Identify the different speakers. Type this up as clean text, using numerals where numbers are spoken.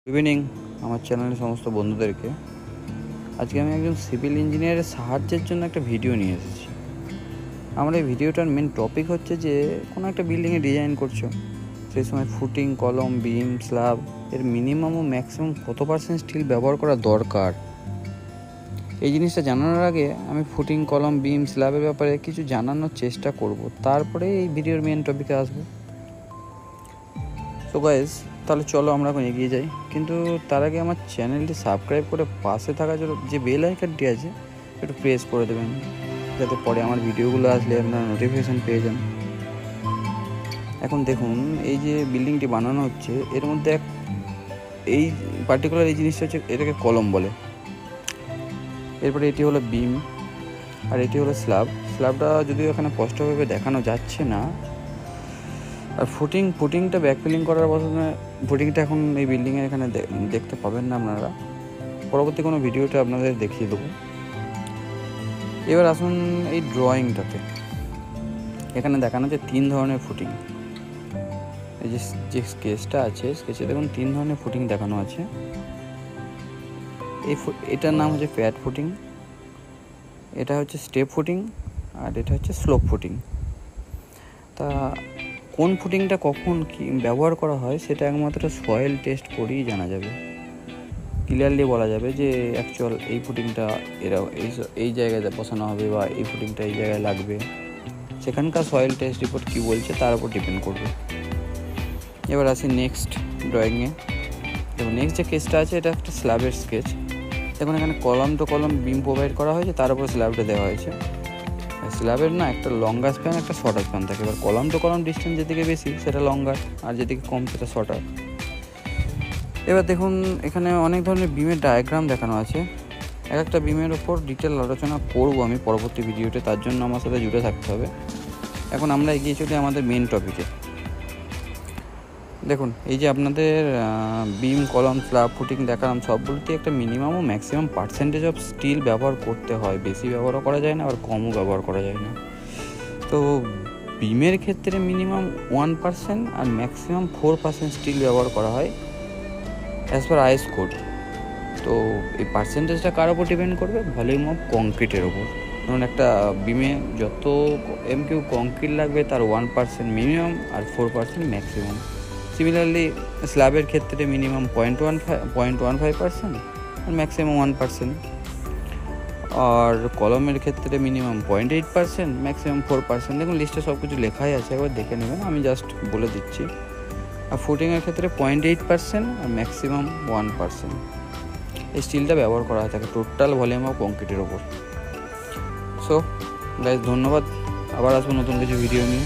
Speaker 1: Good evening আমার চ্যানেলের সমস্ত বন্ধুদেরকে। আজকে আমি একজন সিভিল ইঞ্জিনিয়ারের সাহায্যের জন্য একটা ভিডিও নিয়ে এসেছি। আমার এই ভিডিওটার মেন টপিক হচ্ছে যে কোনো একটা বিল্ডিংয়ে ডিজাইন করছো, সেই সময় ফুটিং, কলম, বিম, স্ল্যাব এর মিনিমাম ও ম্যাক্সিমাম কত পার্সেন্ট স্টিল ব্যবহার করা দরকার। এই জিনিসটা জানানোর আগে আমি ফুটিং, কলম, বিম, স্ল্যাবের ব্যাপারে কিছু জানানোর চেষ্টা করব, তারপরে এই ভিডিওর মেন টপিকে আসবো। তো গাইস, তাহলে চলো আমরা এখন এগিয়ে যাই। কিন্তু তার আগে আমার চ্যানেলটি সাবস্ক্রাইব করে পাশে থাকা যে বেল আইকনটি আছে একটু প্রেস করে দেবেন, যাতে পরে আমার ভিডিওগুলো আসলে আপনারা নোটিফিকেশান পেয়ে যান। এখন দেখুন, এই যে বিল্ডিংটি বানানো হচ্ছে এর মধ্যে এই পার্টিকুলার এই জিনিসটা হচ্ছে, এটাকে কলম বলে। এরপরে এটি হলো বিম আর এটি হলো স্ল্যাবটা যদিও এখানে স্পষ্টভাবে দেখানো যাচ্ছে না। আর ফুটিংটা ব্যাকফিলিং করার বদলে ফুটিংটা এখন এই বিল্ডিংয়ের এখানে দেখতে পাবেন না আপনারা, পরবর্তী কোনো ভিডিওটা আপনাদের দেখিয়ে দেবো। এবার আসুন এই ড্রয়িংটাতে, এখানে দেখানো যে 3 ধরনের ফুটিং। এই যে স্কেচটা আছে, স্কেচে দেখুন 3 ধরনের ফুটিং দেখানো আছে। এটার নাম হচ্ছে প্যাড ফুটিং, এটা হচ্ছে স্টেপ ফুটিং, আর এটা হচ্ছে স্লোপ ফুটিং। তা কোন ফুটিংটা কখন কি ব্যবহার করা হয় সেটা একমাত্র সয়েল টেস্ট করেই জানা যাবে। ক্লিয়ারলি বলা যাবে যে অ্যাকচুয়াল এই ফুটিংটা এই জায়গায় বসানো হবে বা এই ফুটিংটা এই জায়গায় লাগবে। সেখানকার সয়েল টেস্ট রিপোর্ট কী বলছে তার উপর ডিপেন্ড করবে। এবার আসি নেক্সট ড্রয়িংয়ে। দেখুন, নেক্সট যে কেসটা আছে এটা একটা স্ল্যাবের স্কেচ। দেখুন, এখানে কলম টু কলম বিম প্রোভাইড করা হয়েছে, তার উপর স্ল্যাবটা দেওয়া হয়েছে। স্ল্যাবের না একটা লঙ্গার স্প্যান, একটা শর্টার স্প্যান থাকে। এবার কলম টু কলম ডিস্টেন্স যেদিকে বেশি সেটা লঙ্গার, আর যেদিকে কম সেটা শর্টার। এবার দেখুন, এখানে অনেক ধরনের বিমের ডায়াগ্রাম দেখানো আছে। একটা বিমের ওপর ডিটেল আলোচনা করবো আমি পরবর্তী ভিডিওতে, তার জন্য আমার সাথে জুড়ে থাকতে হবে। এখন আমরা এগিয়ে চলি আমাদের মেন টপিকে। দেখুন, এই যে আপনাদের বিম, কলম, স্ল্যাব, ফুটিং দেখালাম, সবগুলোতে একটা মিনিমাম ও ম্যাক্সিমাম পার্সেন্টেজ অফ স্টিল ব্যবহার করতে হয়। বেশি ব্যবহারও করা যায় না, আবার কমও ব্যবহার করা যায় না। তো বিমের ক্ষেত্রে মিনিমাম 1% আর ম্যাক্সিমাম 4% স্টিল ব্যবহার করা হয় অ্যাজ পার আইএস কোড। তো এই পার্সেন্টেজটা কার ওপর ডিপেন্ড করবে? ভলিউম অফ কংক্রিটের ওপর। যেমন একটা বিমে যত MQ কংক্রিট লাগবে তার 1% মিনিমাম আর 4% ম্যাক্সিমাম। সিমিলারলি স্ল্যাবের ক্ষেত্রে মিনিমাম 0.15% আর ম্যাক্সিমাম 1%। আর কলমের ক্ষেত্রে মিনিমাম 0.8%, ম্যাক্সিমাম 4%। দেখুন, লিস্টে সব কিছু লেখাই আছে, একবার দেখে নেবেন, আমি জাস্ট বলে দিচ্ছি। আর ফুটিংয়ের ক্ষেত্রে 0.8% আর ম্যাক্সিমাম 1% এই স্টিলটা ব্যবহার করা হয়ে থাকে টোটাল ভলিউম অফ কংক্রিটের ওপর। সো গাইস, ধন্যবাদ। আবার আসবো নতুন কিছু ভিডিও নিয়ে।